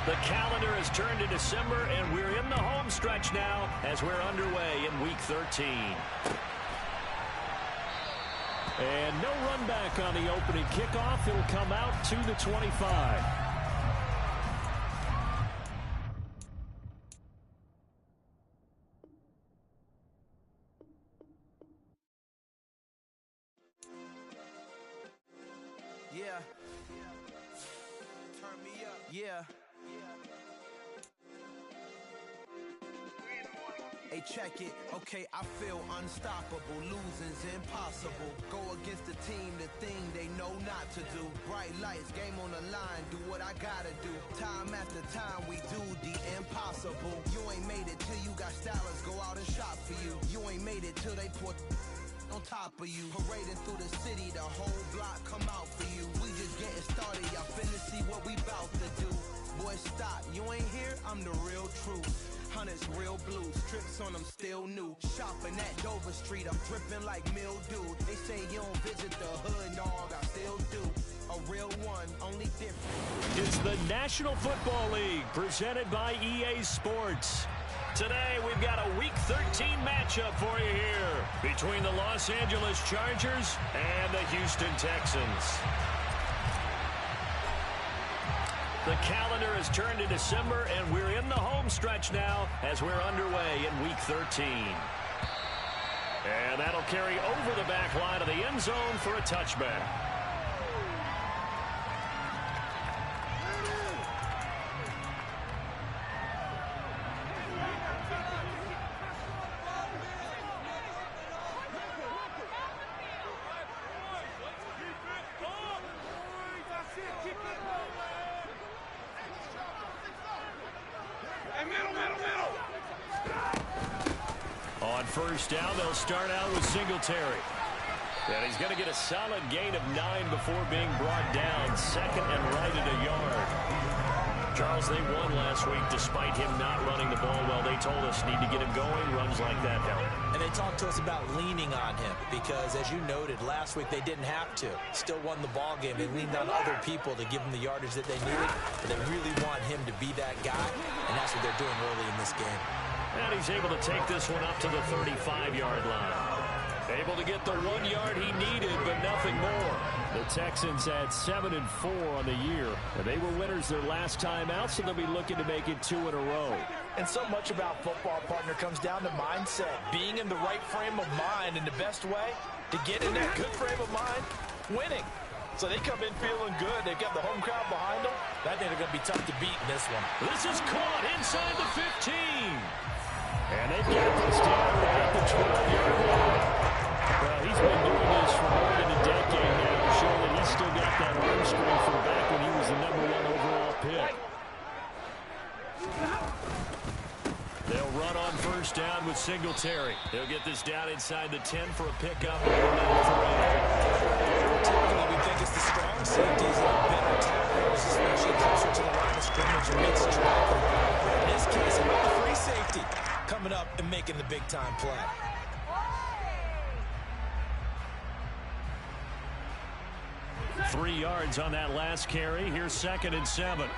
The calendar has turned to December, and we're in the home stretch now as we're underway in Week 13. And no run back on the opening kickoff. It'll come out to the 25. Yeah. Turn me up. Yeah. Hey, check it. Okay, I feel unstoppable. Losing's impossible. Go against the team, the thing they know not to do. Bright lights, game on the line. Do what I gotta do. Time after time, we do the impossible. You ain't made it till you got stylers go out and shop for you. You ain't made it till they put on top of you. Parading through the city, the whole block come out for you. We just getting started, y'all finna see what we bout to do. Boy, stop, you ain't here, I'm the real truth. Hunters real blue, strips on them still new. Shopping at Dover Street, I'm dripping like mildew. They say you don't visit the hood, dog, I still do. A real one, only different. It's the National Football League, presented by EA Sports. Today, we've got a Week 13 matchup for you here between the Los Angeles Chargers and the Houston Texans. The calendar has turned to December, and we're in the home stretch now as we're underway in Week 13. And that'll carry over the back line of the end zone for a touchback. On first down, they'll start out with Singletary. And he's going to get a solid gain of 9 before being brought down. Second and right at a yard. Charles, they won last week despite him not running the ball well. They told us need to get him going. Runs like that help. And they talked to us about leaning on him because, as you noted, last week they didn't have to. Still won the ball game. They leaned on other people to give them the yardage that they needed. But they really want him to be that guy, and that's what they're doing early in this game. And he's able to take this one up to the 35-yard line. Able to get the 1 yard he needed, but nothing more. The Texans had 7-4 on the year, and they were winners their last time out, so they'll be looking to make it 2 in a row. And so much about football, partner, comes down to mindset. Being in the right frame of mind, and the best way to get in that good frame of mind, winning. So they come in feeling good. They've got the home crowd behind them. I think they're going to be tough to beat in this one. This is caught inside the 15. And they've got this down at the 12-yard line. Well, he's been doing this for more than a decade now to show that he's still got that arm strength from back when he was the #1 overall pick. They'll run on first down with Singletary. They'll get this down inside the 10 for a pickup. Typically, we think it's the strong safeties that are better tacklers, especially closer to the line of scrimmage amidst traffic. In this case, about the free safety coming up and making the big-time play. Three yards on that last carry. Here's 2nd and 7.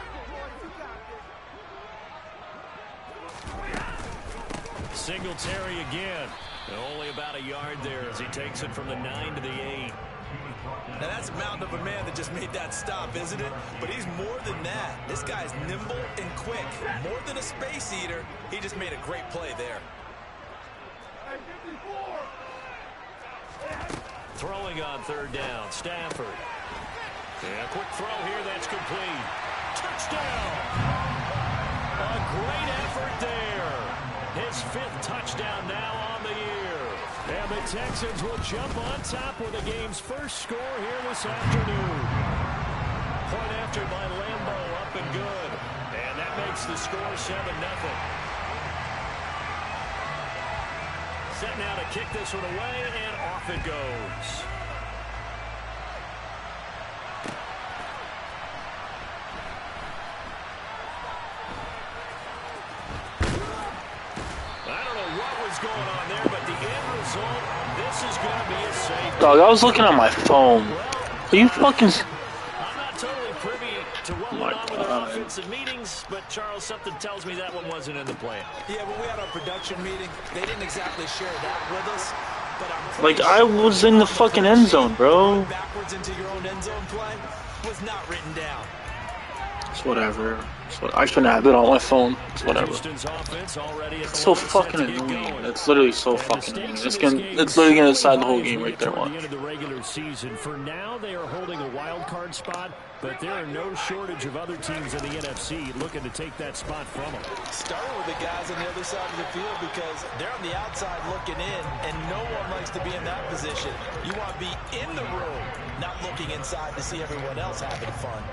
Singletary again. And only about a yard there as he takes it from the 9 to the 8. Now that's a mountain of a man that just made that stop, isn't it? But he's more than that. This guy's nimble and quick. More than a space eater, he just made a great play there. Throwing on third down, Stafford. And a quick throw here, that's complete. Touchdown! A great effort there. His 5th touchdown now on the year. And the Texans will jump on top with the game's first score here this afternoon. Point after by Lambeau, up and good. And that makes the score 7-0. Set now to kick this one away, and off it goes. Going on there, but the end result, this is going to be a safe. Dog, I was looking at my phone. Are you fucking... I'm not totally privy to what went on with our offensive meetings, but Charles, something tells me that one wasn't in the plan. Yeah, when we had our production meeting, they didn't exactly share that with us. But like, I was in the fucking end zone, bro. Backwards into your own end zone play was not written down. It's whatever. I shouldn't have it on my phone. It's whatever. It's so fucking annoying. It's literally so fucking annoying. It's literally gonna decide the whole game right there. Watch. The end of the regular season. For now, they are holding a wild card spot, but there are no shortage of other teams in the NFC looking to take that spot from them. Starting with the guys on the other side of the field because they're on the outside looking in, and no one likes to be in that position. You want to be in the room, not looking inside to see everyone else having fun.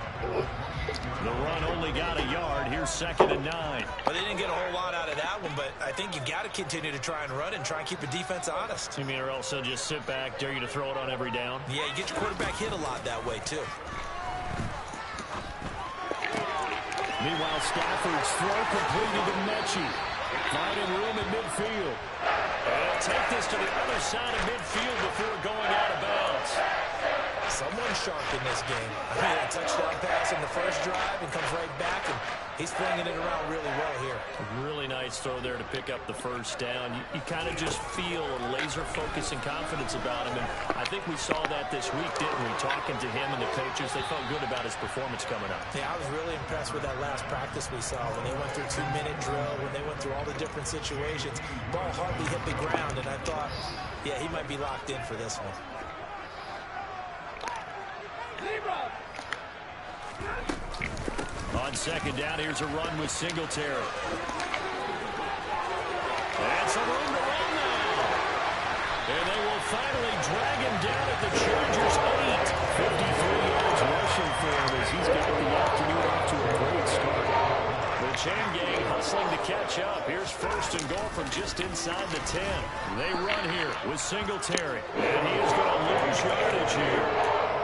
The run only got a yard. Here's 2nd and 9. Well, they didn't get a whole lot out of that one, but I think you got to continue to try and run and try and keep the defense honest. You mean or else they'll just sit back, dare you to throw it on every down? Yeah, you get your quarterback hit a lot that way, too. Meanwhile, Stafford's throw completed to Mechie. Finding room in midfield. And take this to the other side of midfield before going out of bounds. Someone sharp in this game. I mean, a touchdown pass in the first drive and comes right back, and he's flinging it around really well here. A really nice throw there to pick up the first down. You kind of just feel a laser focus and confidence about him, and I think we saw that this week, didn't we? Talking to him and the coaches, they felt good about his performance coming up. Yeah, I was really impressed with that last practice we saw when they went through 2-minute drill, when they went through all the different situations. Ball hardly hit the ground, and I thought, yeah, he might be locked in for this one. On 2nd down, here's a run with Singletary. And some room to run now. And they will finally drag him down at the Chargers' 8. 53 yards rushing for him as he's got the afternoon off to a great start. The chain gang hustling to catch up. Here's 1st and goal from just inside the 10. They run here with Singletary. And he is going to lose yardage here.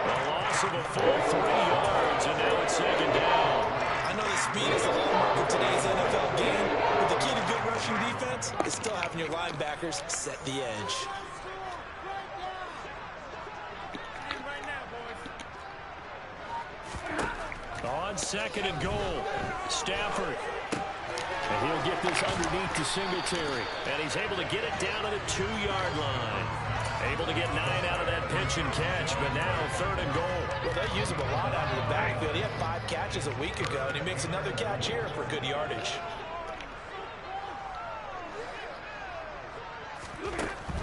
A loss of a full 3 yards, and now it's 2nd down. I know the speed is the hallmark of today's NFL game, but the key to good rushing defense is still having your linebackers set the edge. On 2nd and goal, Stafford. And he'll get this underneath to Singletary. And he's able to get it down to the 2-yard line. Able to get 9 out of that pitch and catch, but now 3rd and goal. Well, they use him a lot out of the backfield. He had 5 catches a week ago, and he makes another catch here for good yardage.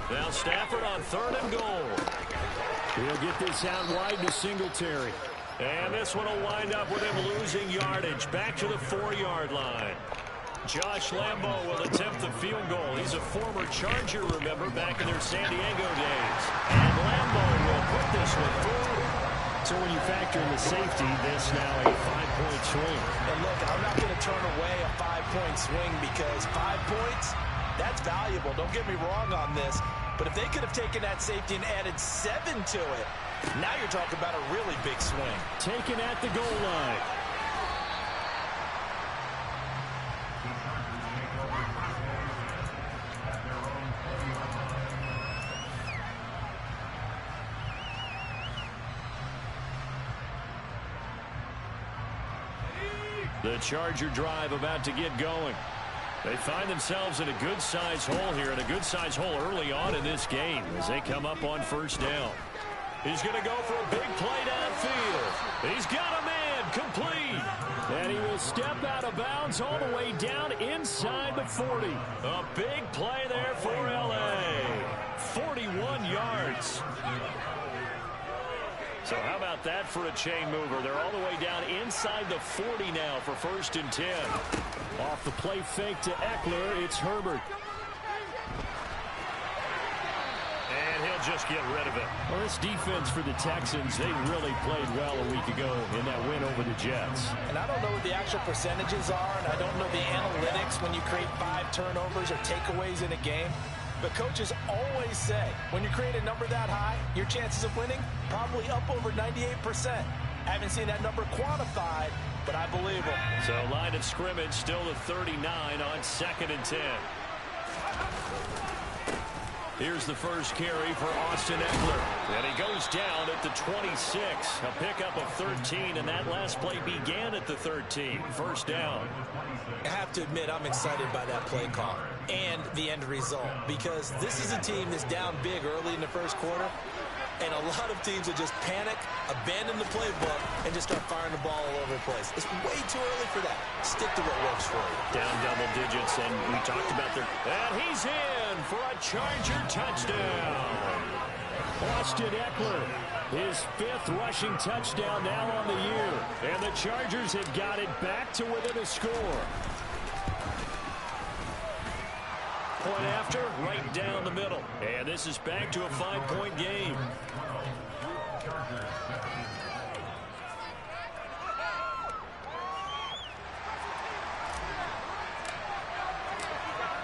Now Stafford on 3rd and goal. He'll get this out wide to Singletary. And this one will wind up with him losing yardage. Back to the 4-yard line. Josh Lambo will attempt the field goal. He's a former Charger, remember, back in their San Diego days. And Lambo will put this one through. So when you factor in the safety, this now a 5-point swing. And look, I'm not going to turn away a 5-point swing because 5 points, that's valuable. Don't get me wrong on this. But if they could have taken that safety and added 7 to it, now you're talking about a really big swing. Taken at the goal line. The Charger drive about to get going. They find themselves in a good-sized hole here, and a good-sized hole early on in this game as they come up on 1st down. He's going to go for a big play downfield. He's got a man complete. And he will step out of bounds all the way down inside the 40. A big play there for L.A. 41 yards. So how about that for a chain mover? They're all the way down inside the 40 now for 1st and 10. Off the play fake to Eckler, it's Herbert. And he'll just get rid of it. Well, this defense for the Texans, they really played well a week ago in that win over the Jets. And I don't know what the actual percentages are, and I don't know the analytics when you create 5 turnovers or takeaways in a game. But coaches always say, when you create a number that high, your chances of winning probably up over 98%. I haven't seen that number quantified, but I believe them. So line of scrimmage still at 39 on 2nd and 10. Here's the first carry for Austin Eckler. And he goes down at the 26. A pickup of 13, and that last play began at the 13. First down. I have to admit, I'm excited by that play call and the end result, because this is a team that's down big early in the first quarter, and a lot of teams will just panic, abandon the playbook, and just start firing the ball all over the place. It's way too early for that. Stick to what works for you. Down double digits, and we talked about their... And he's in for a Charger touchdown. Austin Eckler, his 5th rushing touchdown now on the year. And the Chargers have got it back to within a score. Point after, right down the middle. And this is back to a 5-point game.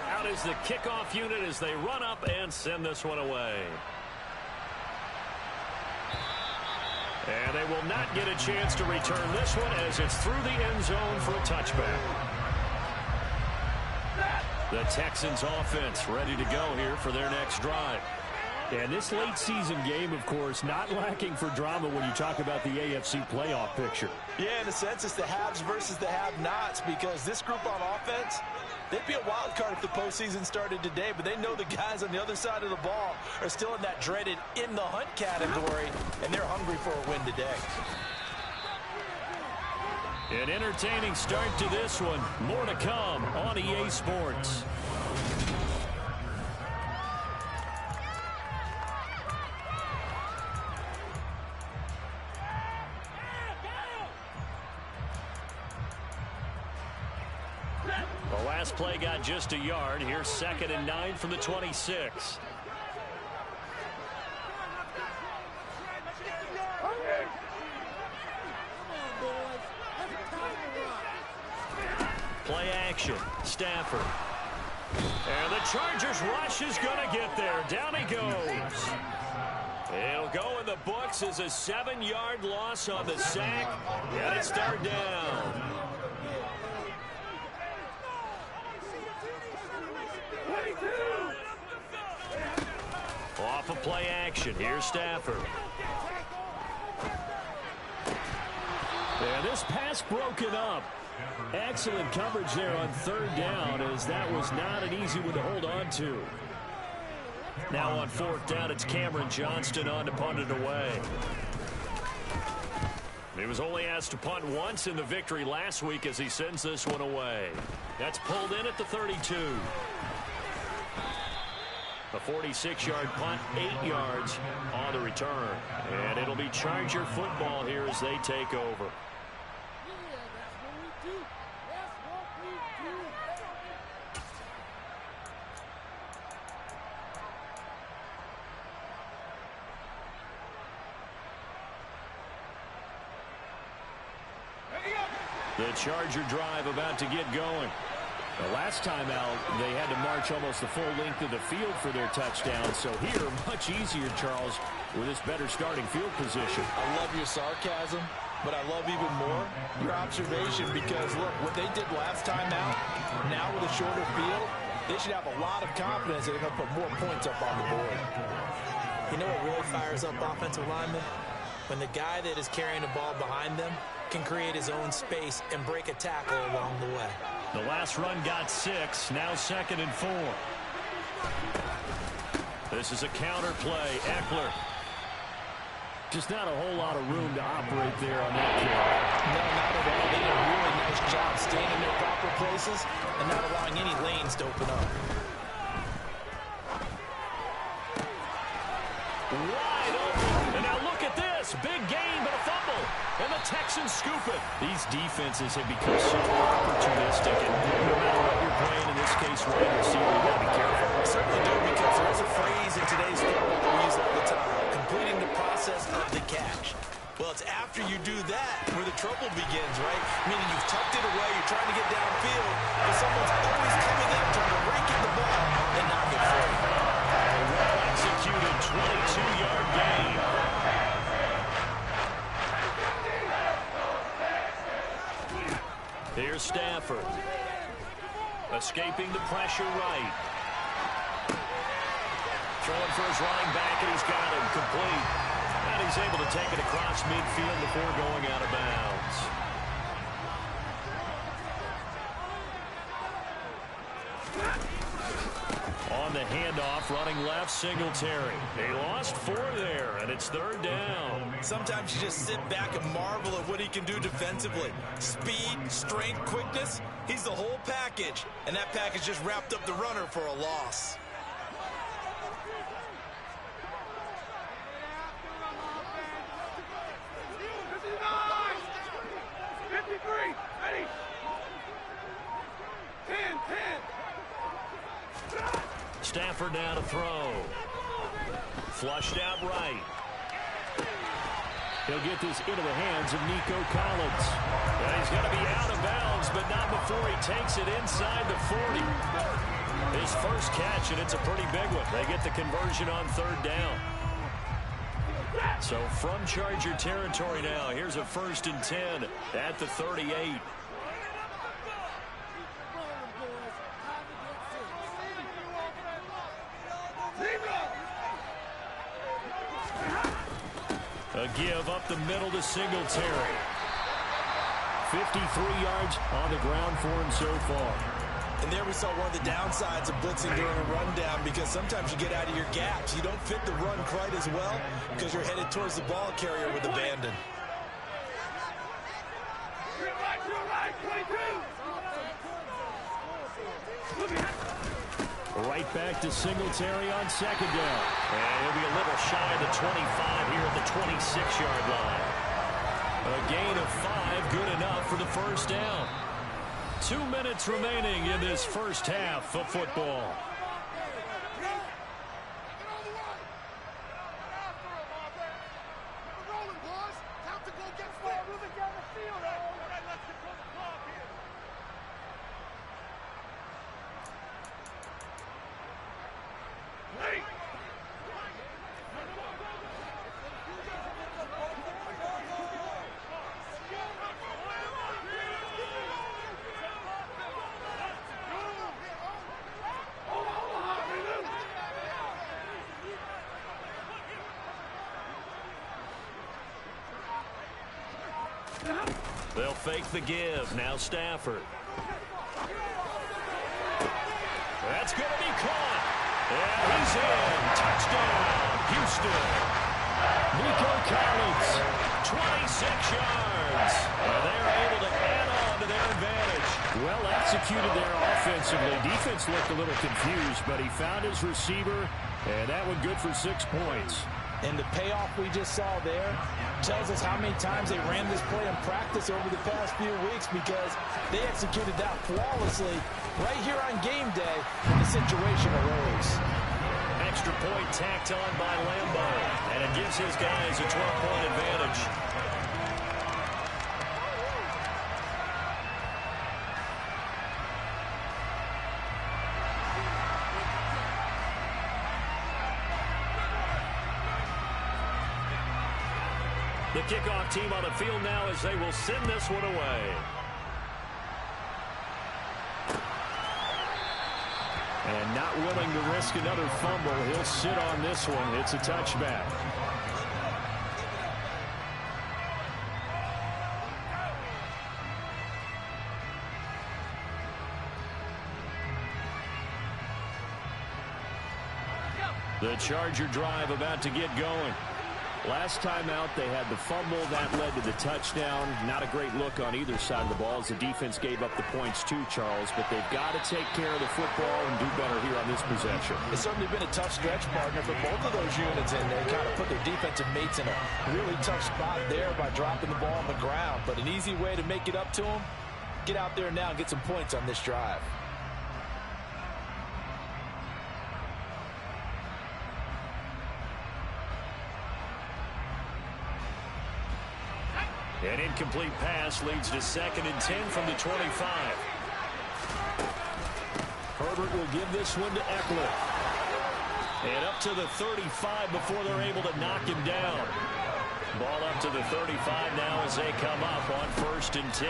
Out is the kickoff unit as they run up and send this one away. And they will not get a chance to return this one as it's through the end zone for a touchback. The Texans offense ready to go here for their next drive. And this late season game, of course, not lacking for drama when you talk about the AFC playoff picture. Yeah, in a sense, it's the haves versus the have-nots, because this group on offense, they'd be a wild card if the postseason started today, but they know the guys on the other side of the ball are still in that dreaded in the hunt category, and they're hungry for a win today. An entertaining start to this one. More to come on EA Sports. The last play got just a yard. Here's 2nd and 9 from the 26. Play action. Stafford. And the Chargers rush is going to get there. Down he goes. It'll go in the books as a 7-yard loss on the sack. And it's third down. Off of play action. Here's Stafford. And this pass broken up. Excellent coverage there on third down, as that was not an easy one to hold on to. Now on 4th down, it's Cameron Johnston on to punt it away. He was only asked to punt once in the victory last week as he sends this one away. That's pulled in at the 32. A 46-yard punt, 8 yards on the return. And it'll be Charger football here as they take over. The Charger drive about to get going. The last time out, they had to march almost the full length of the field for their touchdown. So here, much easier, Charles, with this better starting field position. I love your sarcasm, but I love even more your observation, because, look, what they did last time out, now with a shorter field, they should have a lot of confidence that they're going to put more points up on the board. You know what really fires up offensive linemen? When the guy that is carrying the ball behind them can create his own space and break a tackle along the way. The last run got 6, now 2nd and 4. This is a counter play. Eckler. Just not a whole lot of room to operate there on that kick. No, not at all. They did a really nice job staying in their proper places and not allowing any lanes to open up. Wide open. And now look at this. Big gain, but a fumble. And the Texans scoop it. These defenses have become so opportunistic, and no matter what you're playing, in this case, wide receiver, you got to be careful. I certainly do, because there is a phrase in today's football we use all the time: completing the process of the catch. Well, it's after you do that where the trouble begins, right? Meaning you've tucked it away, you're trying to get downfield, but someone's always coming in trying to rake in the ball and knock it free. A well-executed 22-yard gain. Here's Stafford. Escaping the pressure right. Throwing for his running back, and he's got him complete. And he's able to take it across midfield before going out of bounds. On the handoff, running left, Singletary. They lost 4 there, and it's 3rd down. Sometimes you just sit back and marvel at what he can do defensively. Speed, strength, quickness. He's the whole package, and that package just wrapped up the runner for a loss. Stafford now to throw. Flushed out right. He'll get this into the hands of Nico Collins. And he's going to be out of bounds, but not before he takes it inside the 40. His first catch, and it's a pretty big one. They get the conversion on 3rd down. So from Charger territory now, here's a 1st and 10 at the 38. A give up the middle to Singletary. 53 yards on the ground for him so far. And there we saw one of the downsides of blitzing during a rundown, because sometimes you get out of your gaps. You don't fit the run quite as well because you're headed towards the ball carrier with abandon. Right back to Singletary on 2nd down. And he'll be a little shy of the 25 here at the 26-yard line. A gain of 5, good enough for the 1st down. 2 minutes remaining in this first half of football. They'll fake the give. Now Stafford. That's going to be caught. And he's in. Touchdown, Houston. Nico Collins, 26 yards. And they're able to add on to their advantage. Well executed there offensively. Defense looked a little confused, but he found his receiver, and that one good for 6 points. And the payoff we just saw there tells us how many times they ran this play in practice over the past few weeks, because they executed that flawlessly right here on game day when the situation arose. Extra point tacked on by Lambo, and it gives his guys a 12-point advantage. The kickoff team on the field now as they will send this one away. And not willing to risk another fumble, he'll sit on this one. It's a touchback. The Charger drive about to get going. Last time out, they had the fumble. That led to the touchdown. Not a great look on either side of the ball as the defense gave up the points too, Charles. But they've got to take care of the football and do better here on this possession. It's certainly been a tough stretch, partner, for both of those units, and they kind of put their defensive mates in a really tough spot there by dropping the ball on the ground. But an easy way to make it up to them, get out there now and get some points on this drive. An incomplete pass leads to 2nd and 10 from the 25. Herbert will give this one to Eckler. And up to the 35 before they're able to knock him down. Ball up to the 35 now as they come up on 1st and 10.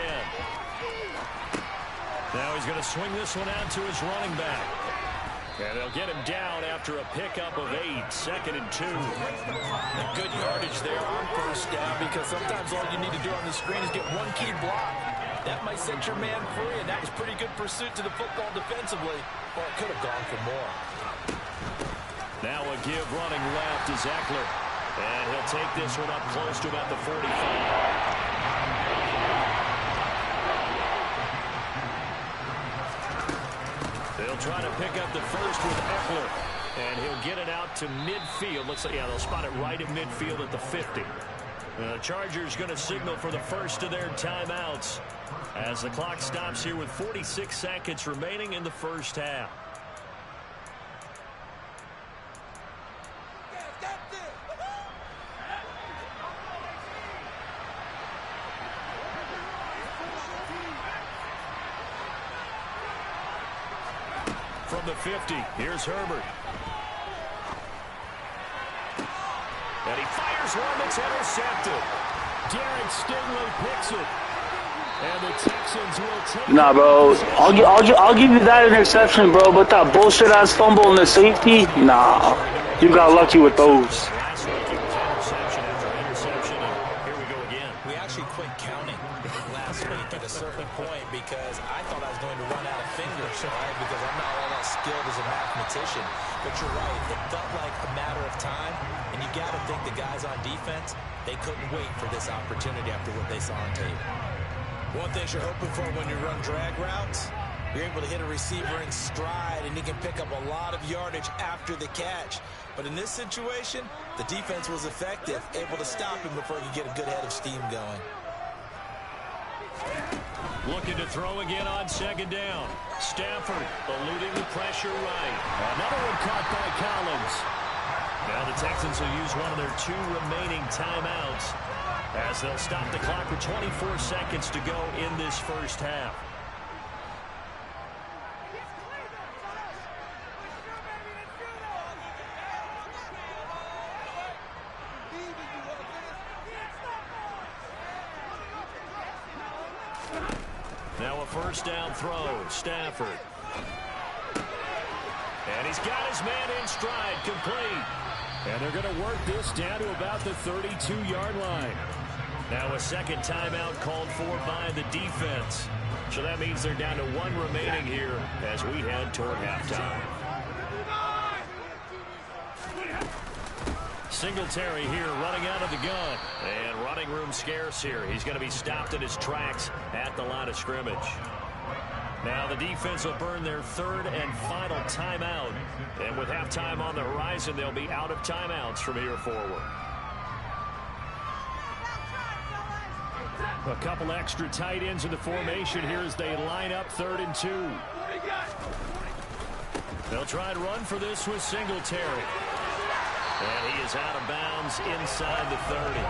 Now he's going to swing this one out to his running back. And they'll get him down after a pickup of 8, 2nd and 2. Good yardage there on first down, because sometimes all you need to do on the screen is get one key block. That might set your man free, and that was pretty good pursuit to the football defensively. Or it could have gone for more. Now a give running left is Eckler. And he'll take this one up close to about the 45. They'll try to pick up the first with Eckler. And he'll get it out to midfield. Looks like, yeah, they'll spot it right at midfield at the 50. The Chargers going to signal for the first of their timeouts as the clock stops here with 46 seconds remaining in the first half. From the 50, here's Herbert. And he fires one that's intercepted. Derek Stingley picks it. And the Texans will take it. Nah, bro. I'll give you that interception, bro. But that bullshit-ass fumble and the safety? Nah. You got lucky with those. Last week it was interception after interception, and here we go again. We actually quit counting last week at a certain point because I thought I was going to run out of fingers, right? Because I'm not all that skilled as a mathematician. But you're right. It felt like a matter of time. And you got to think the guys on defense, they couldn't wait for this opportunity after what they saw on tape. One thing you're hoping for when you run drag routes, you're able to hit a receiver in stride, and he can pick up a lot of yardage after the catch. But in this situation, the defense was effective, able to stop him before he could get a good head of steam going. Looking to throw again on second down. Stafford eluding the pressure right. Another one caught by Collins. Now the Texans will use one of their 2 remaining timeouts as they'll stop the clock with 24 seconds to go in this first half. Now a first down throw. Stafford. And he's got his man in stride, complete. And they're going to work this down to about the 32-yard line. Now a second timeout called for by the defense. So that means they're down to 1 remaining here as we head toward halftime. Singletary here running out of the gun. And running room scarce here. He's going to be stopped in his tracks at the line of scrimmage. Now the defense will burn their 3rd and final timeout. And with halftime on the horizon, they'll be out of timeouts from here forward. A couple extra tight ends in the formation here as they line up 3rd and 2. They'll try and run for this with Singletary. And he is out of bounds inside the 30.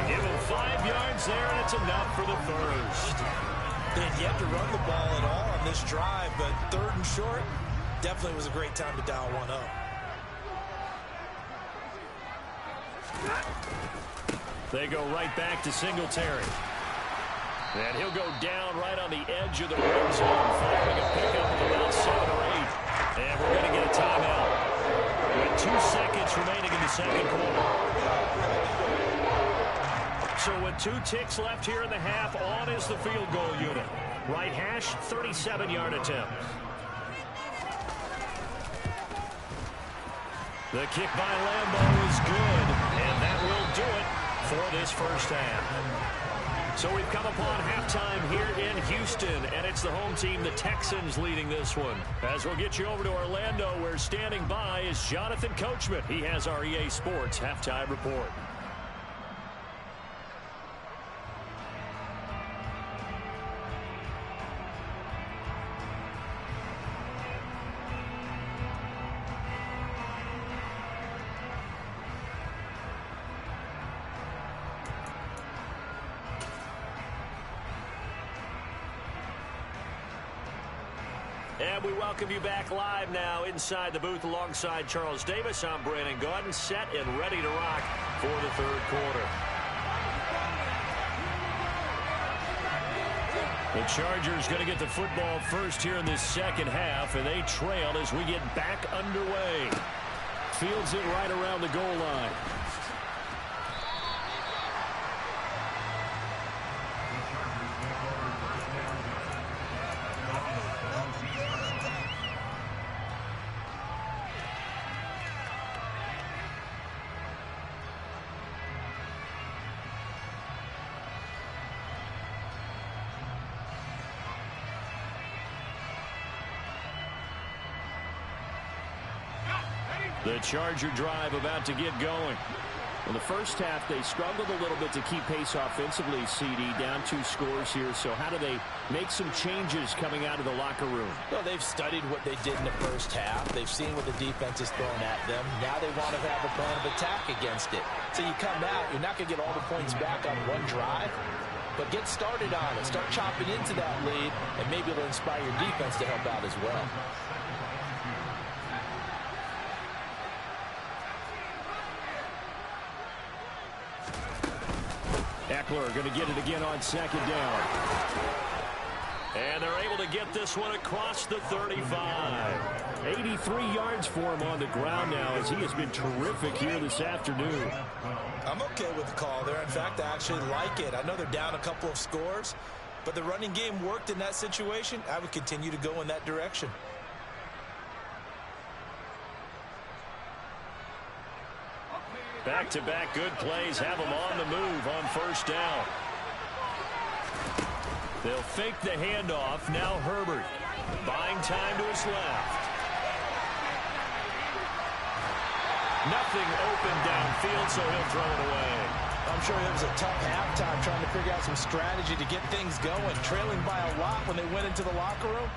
Give him 5 yards there, and it's enough for the first. They had yet to run the ball at all on this drive, but 3rd and short definitely was a great time to dial one up. They go right back to Singletary. And he'll go down right on the edge of the red zone, firing a pickup of about 7 or 8. And we're going to get a timeout with 2 seconds remaining in the second quarter. So with 2 ticks left here in the half, on is the field goal unit. Right hash, 37-yard attempt. The kick by Lambeau is good, and that will do it for this first half. So we've come upon halftime here in Houston, and it's the home team, the Texans, leading this one. As we'll get you over to Orlando, where standing by is Jonathan Coachman. He has our EA Sports halftime report. And we welcome you back live now inside the booth alongside Charles Davis. I'm Brandon Gaudin, set and ready to rock for the 3rd quarter. The Chargers going to get the football first here in this second half, and they trail as we get back underway. Fields it right around the goal line. The Charger drive about to get going. In the first half, they struggled a little bit to keep pace offensively, CD, down 2 scores here. So how do they make some changes coming out of the locker room? Well, they've studied what they did in the first half. They've seen what the defense is throwing at them. Now they want to have a plan of attack against it. So you come out, you're not going to get all the points back on one drive, but get started on it. Start chopping into that lead, and maybe it'll inspire your defense to help out as well. Eckler going to get it again on second down. And they're able to get this one across the 35. 83 yards for him on the ground now as he has been terrific here this afternoon. I'm okay with the call there. In fact, I actually like it. I know they're down a couple of scores, but the running game worked in that situation. I would continue to go in that direction. Back-to-back good plays have them on the move on first down. They'll fake the handoff. Now Herbert buying time to his left. Nothing open downfield, so he'll throw it away. I'm sure it was a tough halftime trying to figure out some strategy to get things going. Trailing by a lot when they went into the locker room.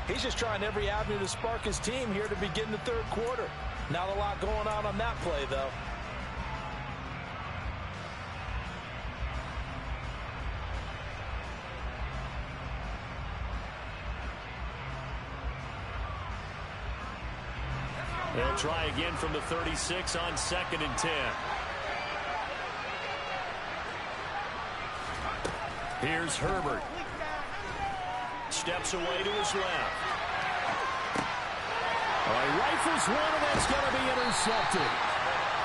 He's just trying every avenue to spark his team here to begin the third quarter. Not a lot going on that play, though. They'll try again from the 36 on 2nd and 10. Here's Herbert. Steps away to his left. Rifles one, and that's going to be intercepted.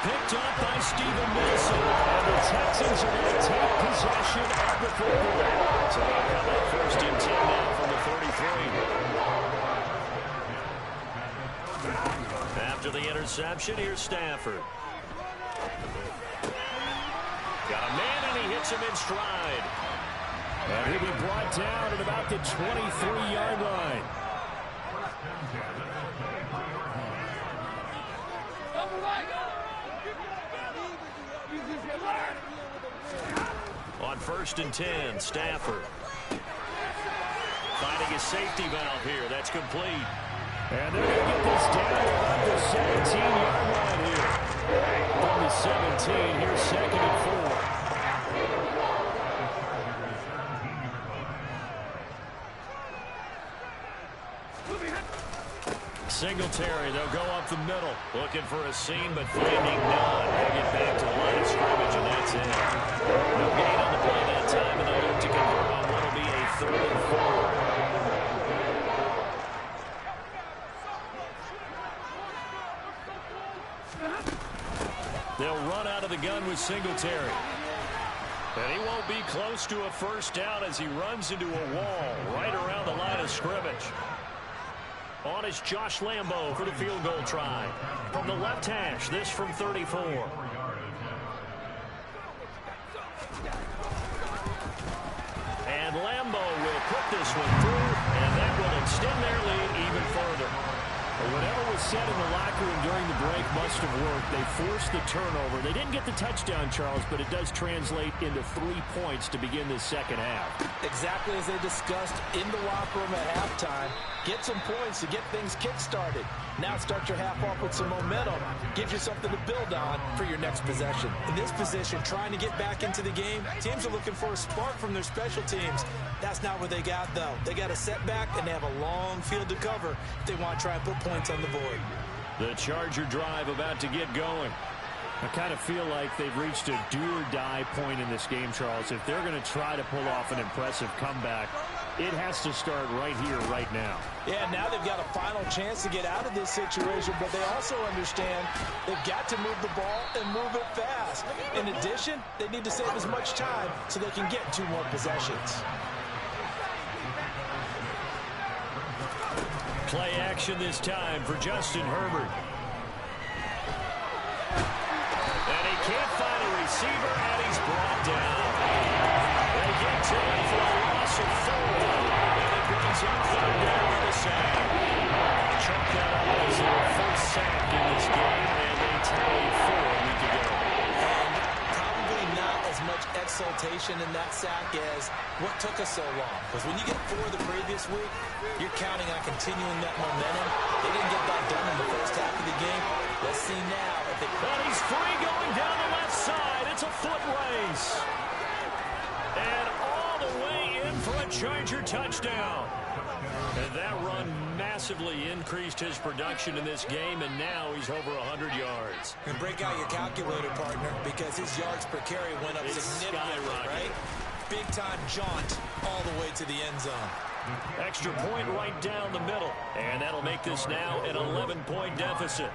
Picked up by Steven Wilson. And the Texans are going to take possession of the football. So they'll come up 1st and 10 now from the 33. After the interception, here's Stafford. Got a man, and he hits him in stride. And he'll be brought down at about the 23-yard line. On 1st and 10, Stafford. Finding his safety valve here. That's complete. And they're going to get this down to about the 17-yard line here. From the 17, here's 2nd and 4. Singletary, they'll go up the middle. Looking for a seam, but finding none. They'll get back to the line of scrimmage, and that's it. No gain on the play that time, and they'll look to convert on what will be a 3rd and 4. They'll run out of the gun with Singletary. And he won't be close to a first down as he runs into a wall right around the line of scrimmage. On is Josh Lambo for the field goal try. From the left hash, this from 34. And Lambo will put this one through, and that will extend their lead even further. Whatever was said in the locker room during the break must have worked. They forced the turnover. They didn't get the touchdown, Charles, but it does translate into 3 points to begin this second half. Exactly as they discussed in the locker room at halftime. Get some points to get things kick-started. Now start your half off with some momentum. Gives you something to build on for your next possession. In this position, trying to get back into the game, teams are looking for a spark from their special teams. That's not what they got, though. They got a setback, and they have a long field to cover if they want to try and put points on the board. The Charger drive about to get going. I kind of feel like they've reached a do-or-die point in this game, Charles. If they're going to try to pull off an impressive comeback, It has to start right here, right now. Yeah, now they've got a final chance to get out of this situation, but they also understand they've got to move the ball and move it fast. In addition, they need to save as much time so they can get 2 more possessions. Play action this time for Justin Herbert. And he can't find a receiver, and he's brought down. They get to him for a loss of 4. And it brings up 3rd down with a sack. Chuck that up as their first sack in this game, and they tallied 4 week to go. And probably not as much exultation in that sack as what took us so long. Because when you get 4 the previous week, you're counting on continuing that momentum. They didn't get that done in the first half of the game. Let's see now if they... But he's free going down the left side. It's a foot race. And all the way in for a Charger touchdown. And that run massively increased his production in this game, and now he's over 100 yards. And break out your calculator, partner, because his yards per carry went up significantly, right? Big-time jaunt all the way to the end zone. Extra point right down the middle. And that'll make this now an 11-point deficit.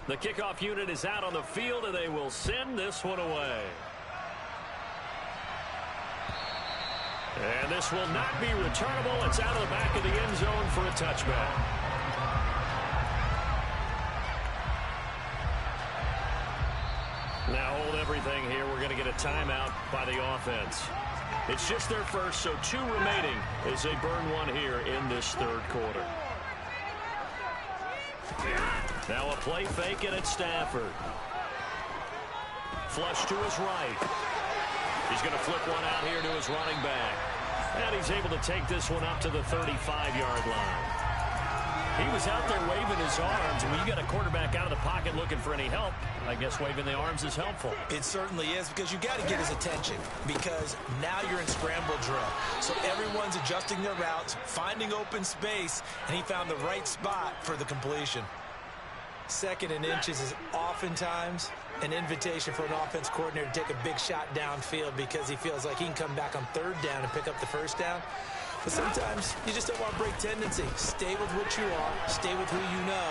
The kickoff unit is out on the field, and they will send this one away. And this will not be returnable. It's out of the back of the end zone for a touchback. Now hold everything here. We're going to get a timeout by the offense. It's just their first, so 2 remaining as they burn 1 here in this 3rd quarter. Now a play fake, and it's Stafford. Flush to his right. He's going to flip one out here to his running back. And he's able to take this one up to the 35-yard line. He was out there waving his arms. When you got a quarterback out of the pocket looking for any help, I guess waving the arms is helpful. It certainly is, because you got to get his attention, because now you're in scramble drill. So everyone's adjusting their routes, finding open space, and he found the right spot for the completion. 2nd and inches is oftentimes an invitation for an offense coordinator to take a big shot downfield because he feels like he can come back on 3rd down and pick up the 1st down. But sometimes you just don't want to break tendency. Stay with what you are, stay with who you know,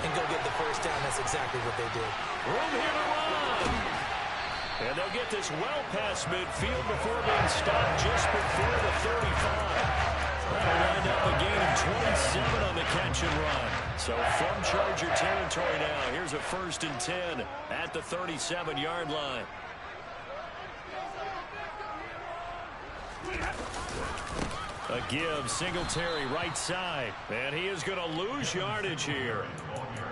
and go get the 1st down. That's exactly what they did. Room here to run. And they'll get this well past midfield before being stopped just before the 35. That'll wind up a gain of 27 on the catch and run. So from Charger territory now, here's a 1st and 10 at the 37-yard line. A give, Singletary right side. And he is going to lose yardage here.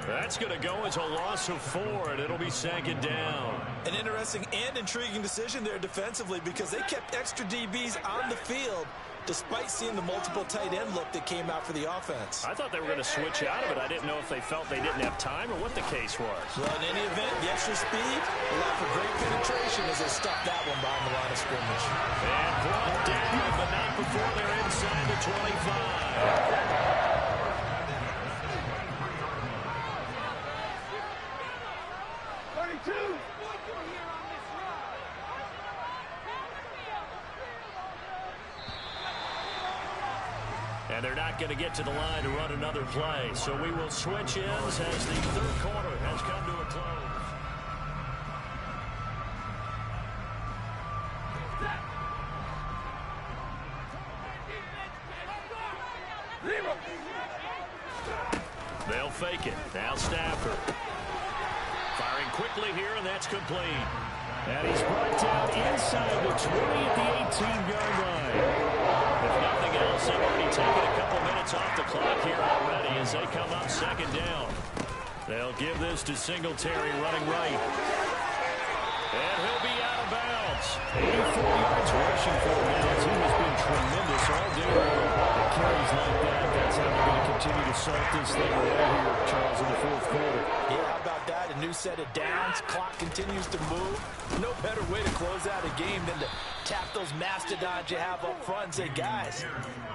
That's going to go as a loss of 4, and it'll be 2nd down. An interesting and intriguing decision there defensively, because they kept extra DBs on the field despite seeing the multiple tight end look that came out for the offense. I thought they were going to switch out of it. I didn't know if they felt they didn't have time or what the case was. Well, in any event, the extra speed allowed for great penetration as they stuffed that one behind the line of scrimmage. And brought down, but not before they're inside the 25. And they're not going to get to the line to run another play. So we will switch ends as the 3rd quarter has come to a close. They'll fake it. Now Stafford. Firing quickly here, and that's complete. And he's brought down inside the 20 at the 18-yard line. If nothing else, they've already taken a couple minutes off the clock here already as they come up 2nd down. They'll give this to Singletary running right. And he'll be out of bounds. 84 yards rushing for Downs. He has been tremendous all day long. The carries like that, that's how they're going to continue to salt this thing away here, Charles, in the 4th quarter. Yeah, how about that? A new set of downs. Clock continues to move. No better way to close out a game than to tap those mastodons you have up front and say, guys,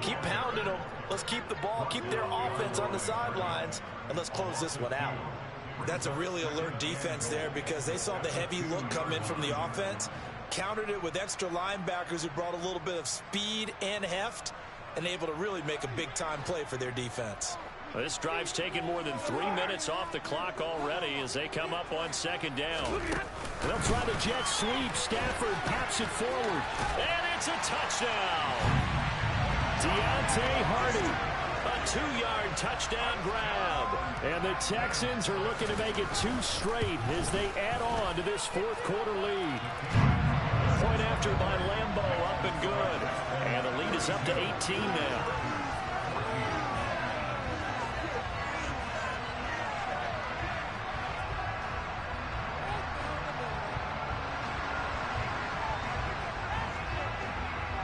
keep pounding them. Let's keep the ball, keep their offense on the sidelines, and let's close this one out. That's a really alert defense there because they saw the heavy look come in from the offense, countered it with extra linebackers who brought a little bit of speed and heft, and able to really make a big-time play for their defense. Well, this drive's taken more than 3 minutes off the clock already as they come up on second down. They'll try the jet sweep. Stafford pops it forward, and it's a touchdown. Deontay Hardy, a 2-yard touchdown grab. And the Texans are looking to make it 2 straight as they add on to this fourth quarter lead. Point after by Lambeau, up and good. And the lead is up to 18 now.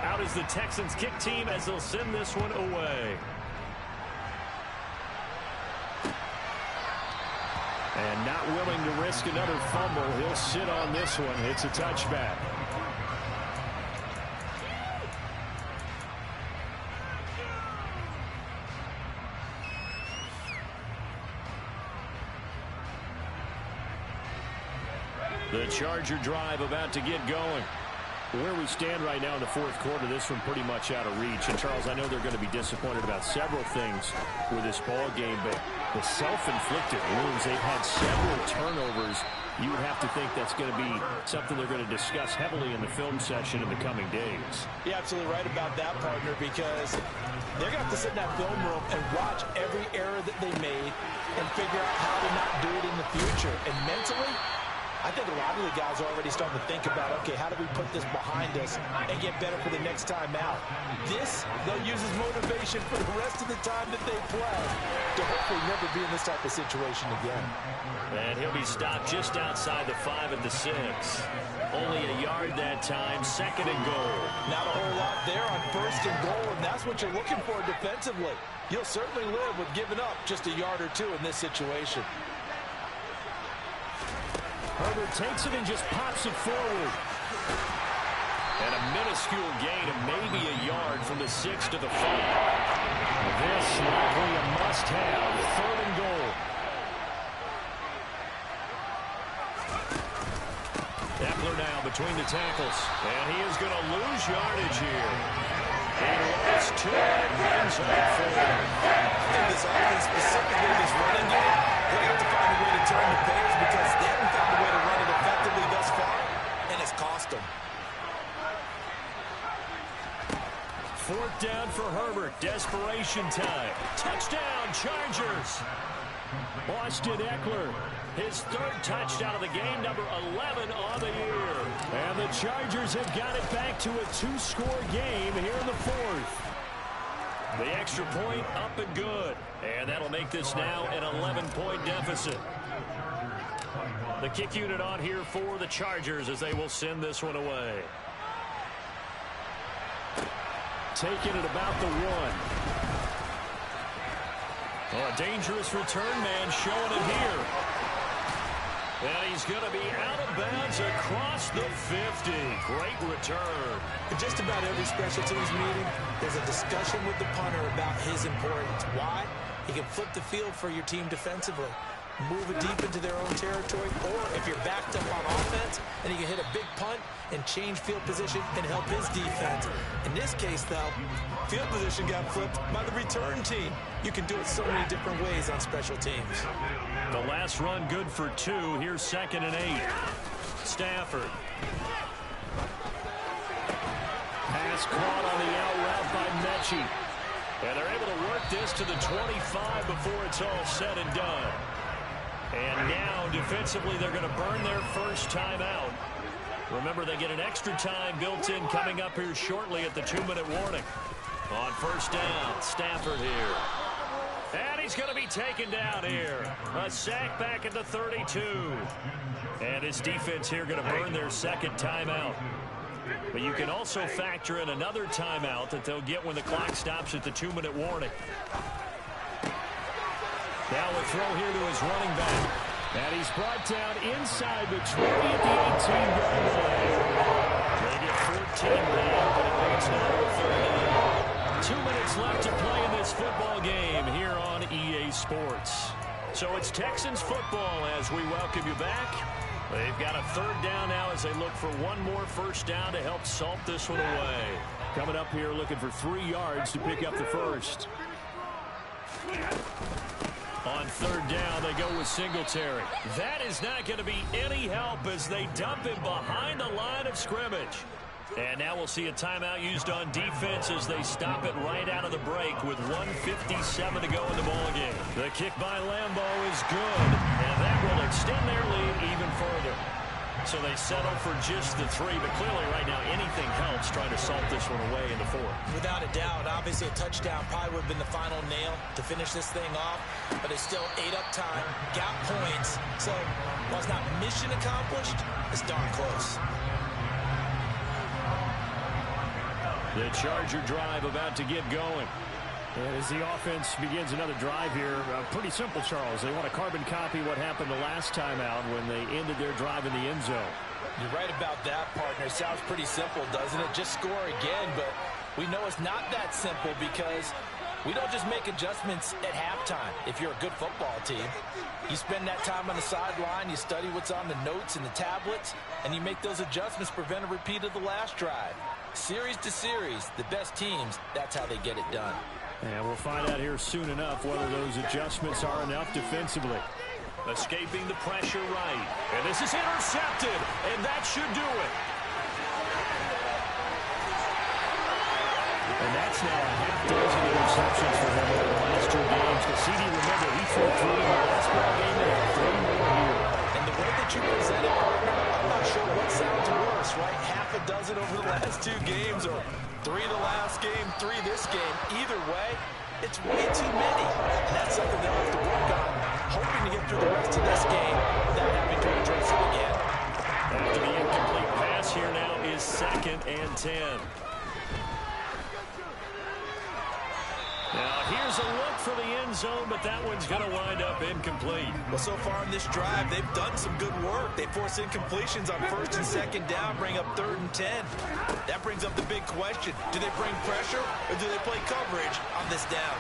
Out is the Texans kick team as they'll send this one away. And not willing to risk another fumble. He'll sit on this one. It's a touchback. The Charger drive about to get going. Where we stand right now in the fourth quarter, this one pretty much out of reach. And, Charles, I know they're going to be disappointed about several things with this ball game, but the self-inflicted wounds, they've had several turnovers. You would have to think that's going to be something they're going to discuss heavily in the film session in the coming days. You're absolutely right about that, partner, because they're going to have to sit in that film room and watch every error that they made and figure out how to not do it in the future. And mentally, I think a lot of the guys are already starting to think about, okay, how do we put this behind us and get better for the next time out? This, they'll use as motivation for the rest of the time that they play to hopefully never be in this type of situation again. And he'll be stopped just outside the 5 at the 6. Only a yard that time, second and goal. Not a whole lot there on first and goal, and that's what you're looking for defensively. You'll certainly live with giving up just a yard or two in this situation. Herbert takes it and just pops it forward. And a minuscule gain of maybe a yard from the 6 to the 5. This likely a must-have, third and goal. Eckler now between the tackles. And he is going to lose yardage here. He lost 2 and brings up 4. In this offense, specifically this running game, they have to find a way to turn the page because they haven't found a way to run it effectively thus far, and it's cost them. 4th down for Herbert. Desperation time. Touchdown, Chargers. Austin Eckler, his 3rd touchdown of the game, number 11 on the year. And the Chargers have got it back to a 2-score game here in the 4th. The extra point up and good. And that'll make this now an 11-point deficit. The kick unit on here for the Chargers as they will send this one away. Taking it about the 1. Oh, a dangerous return man showing it here. And he's going to be out of bounds across the 50. Great return. In just about every special teams meeting, there's a discussion with the punter about his importance. Why? He can flip the field for your team defensively, move it deep into their own territory, or if you're backed up on offense, and he can hit a big punt and change field position and help his defense. In this case, though, field position got flipped by the return team. You can do it so many different ways on special teams. The last run good for 2. Here's 2nd and 8. Stafford. Pass caught on the out route by Mechie. And they're able to work this to the 25 before it's all said and done. And now, defensively, they're going to burn their first timeout. Remember, they get an extra time built in coming up here shortly at the 2-minute warning. On first down, Stafford here. And he's going to be taken down here. A sack back at the 32. And his defense here going to burn their 2nd timeout. But you can also factor in another timeout that they'll get when the clock stops at the 2-minute warning. Now a throw here to his running back. And he's brought down inside the 20 at the 18-yard line. They get 14 back, but it makes now a third down. 2 minutes left to play in this football game here on EA Sports. So it's Texans football as we welcome you back. They've got a third down now as they look for one more first down to help salt this one away. Coming up here looking for 3 yards to pick up the first. On third down, they go with Singletary. That is not going to be any help as they dump him behind the line of scrimmage. And now we'll see a timeout used on defense as they stop it right out of the break with 1:57 to go in the ballgame. The kick by Lambeau is good, and that will extend their lead even further. So they settle for just the 3, but clearly right now anything helps trying to salt this one away in the 4th. Without a doubt, obviously a touchdown probably would have been the final nail to finish this thing off, but it's still 8 up time, got points, so while it's not mission accomplished, it's darn close. The Charger drive about to get going. And as the offense begins another drive here, pretty simple, Charles. They want to carbon copy what happened the last time out when they ended their drive in the end zone. You're right about that, partner. Sounds pretty simple, doesn't it? Just score again, but we know it's not that simple because we don't just make adjustments at halftime. If you're a good football team, you spend that time on the sideline, you study what's on the notes and the tablets, and you make those adjustments to prevent a repeat of the last drive. Series to series, the best teams, that's how they get it done. And we'll find out here soon enough whether those adjustments are enough defensively. Escaping the pressure right. And this is intercepted, and that should do it. And that's now a half dozen interceptions for him over the last 2 games. The CD, remember, he threw 3 in the last ball game and 3 more here. And the way that you present it, partner, I'm not sure what sounds worse, right? Half a dozen over the last 2 games or 3 the last game, 3 this game. Either way, it's way too many. And that's something they'll have to work on, hoping to get through the rest of this game without having to address it again. After the incomplete pass here now is 2nd and 10. Now, here's a look for the end zone, but that one's going to wind up incomplete. Well, so far in this drive, they've done some good work. They force incompletions on 1st and 2nd down, bring up 3rd and 10. That brings up the big question. Do they bring pressure, or do they play coverage on this down?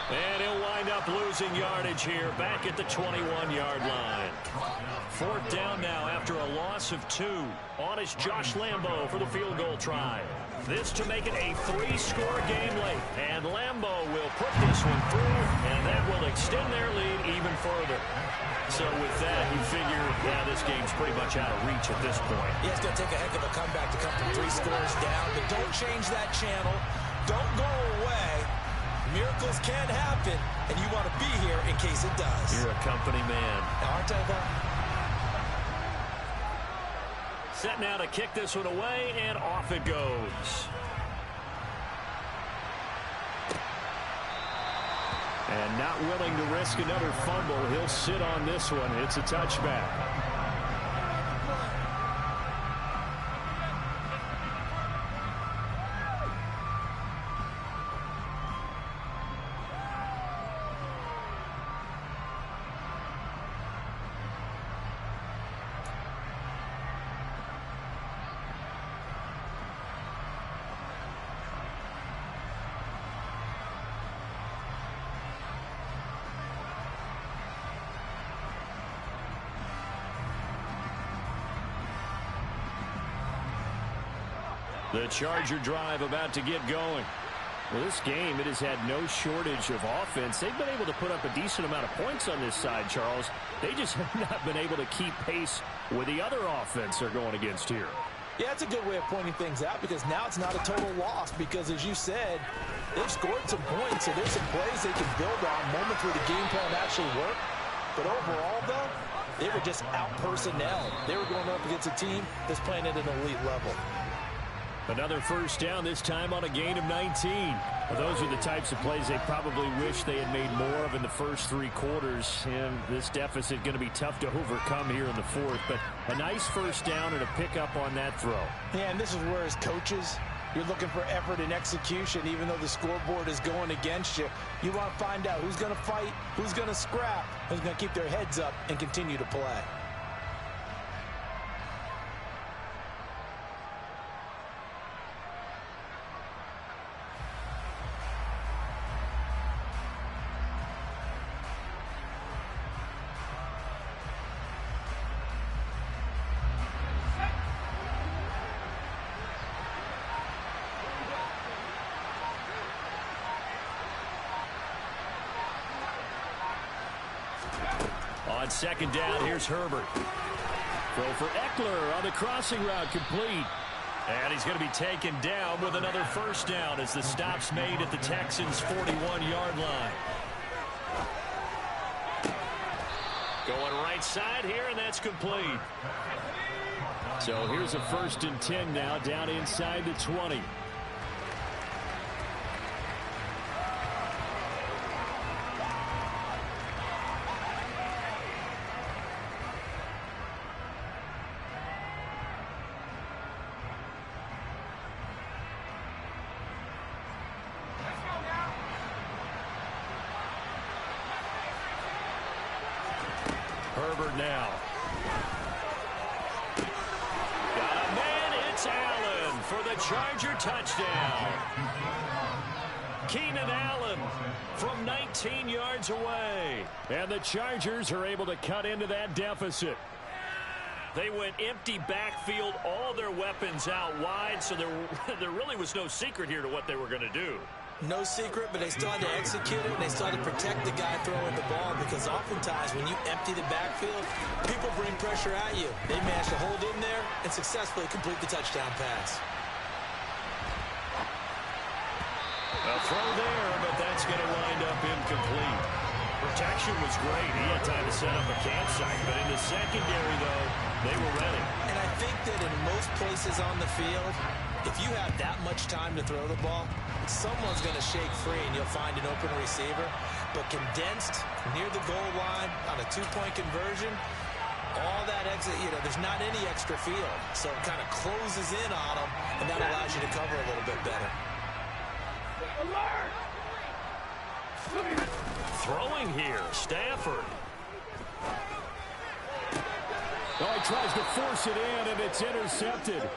And he'll wind up losing yardage here, back at the 21-yard line. 4th down now after a loss of 2. On is Josh Lambeau for the field goal try. This to make it a 3-score game late. And Lambeau will put this one through, and that will extend their lead even further. So with that, you figure, yeah, this game's pretty much out of reach at this point. Yeah, it's going to take a heck of a comeback to come from 3 scores down, but don't change that channel. Don't go away. Miracles can happen, and you want to be here in case it does. You're a company man. Aren't I, though? Set now to kick this one away, and off it goes. And not willing to risk another fumble, he'll sit on this one. It's a touchback. The Charger drive about to get going. Well, this game, it has had no shortage of offense. They've been able to put up a decent amount of points on this side, Charles. They just have not been able to keep pace with the other offense they're going against here. Yeah, that's a good way of pointing things out because now it's not a total loss because, as you said, they've scored some points, so there's some plays they can build on, moments where the game plan actually worked. But overall, though, they were just out-personnel. They were going up against a team that's playing at an elite level. Another first down, this time on a gain of 19. Well, those are the types of plays they probably wish they had made more of in the first 3 quarters. And this deficit going to be tough to overcome here in the 4th. But a nice first down and a pickup on that throw. Yeah, and this is where, as coaches, You're looking for effort and execution, even though the scoreboard is going against you. You want to find out who's going to fight, who's going to scrap, who's going to keep their heads up and continue to play. On second down, here's Herbert. Throw for Eckler on the crossing route, complete. And he's going to be taken down with another first down as the stop's made at the Texans' 41-yard line. Going right side here, and that's complete. So here's a 1st and 10 now, down inside the 20. Herbert now. Got a man, it's Allen for the Charger touchdown. Keenan Allen from 19 yards away. And the Chargers are able to cut into that deficit. They went empty backfield, all their weapons out wide, so there really was no secret here to what they were going to do. No secret, but they still had to execute it, and they still had to protect the guy throwing the ball, because oftentimes when you empty the backfield, people bring pressure at you. They managed to hold in there and successfully complete the touchdown pass. A throw there, but that's going to wind up incomplete. Protection was great. He had time to set up a campsite, but in the secondary, though, they were ready. And I think that in most places on the field, if you have that much time to throw the ball, someone's going to shake free and you'll find an open receiver. But condensed near the goal line on a two-point conversion, all that exit, there's not any extra field. So it kind of closes in on them, and that allows you to cover a little bit better. Throwing here, Stafford. Oh, he tries to force it in, and it's intercepted.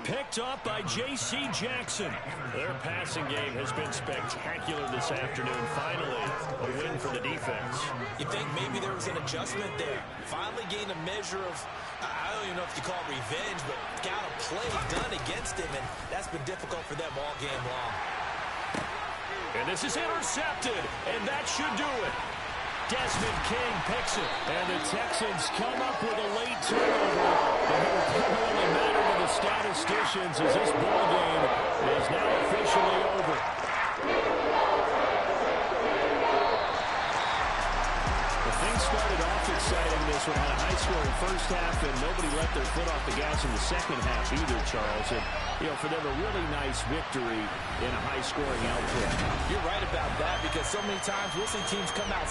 Picked up by J.C. Jackson. Their passing game has been spectacular this afternoon. Finally, a win for the defense. You think maybe there was an adjustment there. Finally gained a measure of, I don't even know if you call it revenge, but got a play done against him, and that's been difficult for them all game long. And this is intercepted, and that should do it. Desmond King picks it, and the Texans come up with a late turnover. And it will really matter to the statisticians as this ball game is now officially over. The thing started off exciting. This one had a high-scoring first half, and nobody let their foot off the gas in the second half either, Charles. And, for them, a really nice victory in a high-scoring output. You're right about that, because so many times we'll see teams come out.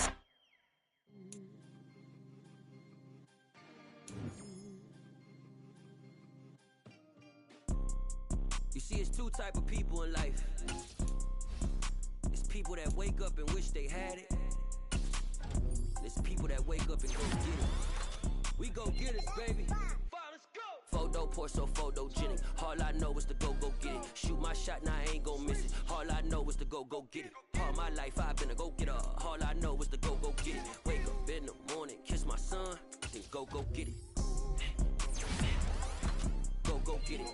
You see, it's two type of people in life. It's people that wake up and wish they had it. It's people that wake up and go get it. We go get it, baby. Photo poor, so photogenic. All I know is to go get it. Shoot my shot, now I ain't gon' miss it. All I know is to go get it. All my life I've been a go-getter. All I know is to go get it. Wake up in the morning, kiss my son, then go get it. Go get it.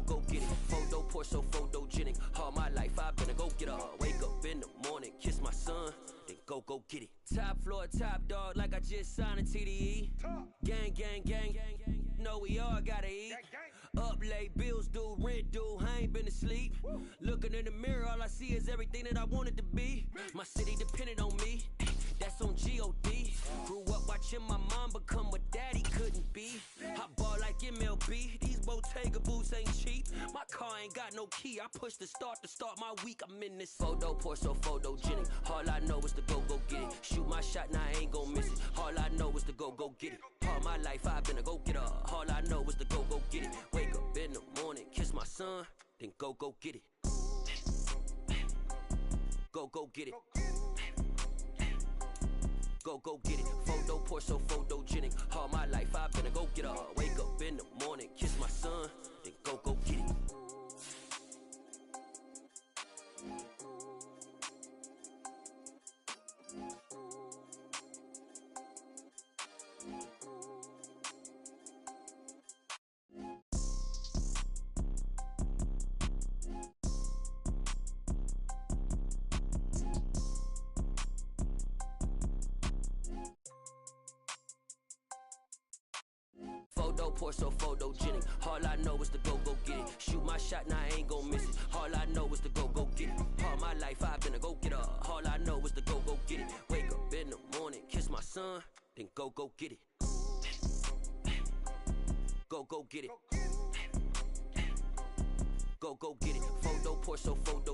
Go get it. Photo poor, so photogenic. All my life I've been a go-getter. Wake up in the morning, kiss my son, then go get it. Top floor, top dog, like I just signed a TDE. Gang, gang, gang, gang, gang. No, we all gotta eat. Up late, bills due, rent due, I ain't been asleep. Looking in the mirror, all I see is everything that I wanted to be. My city depended on me, that's on G.O.D. Grew up watching my mom become what daddy couldn't be. I ball like MLB, these Bottega boots ain't cheap. My car ain't got no key, I push the start to start my week. I'm in this photo poor, so photogenic. All I know is to go get it. Shoot my shot, now I ain't gon' miss it. All I know is to go get it. All my life I've been a go-getter. All I know is to go get it. Wake up in the son, then go get it. Go get it. Go get it. Photo poor, so photogenic. All my life I've been a go getter. Wake up in the morning, kiss my son, then go get it. Photo poor, so photogenic. All I know is to go get it. Shoot my shot, now I ain't gon' miss it. All I know is to go get it. All my life I've been a go getter. All I know is to go get it. Wake up in the morning, kiss my son, then go get it. Go get it. Go get it. Photo poor, so photo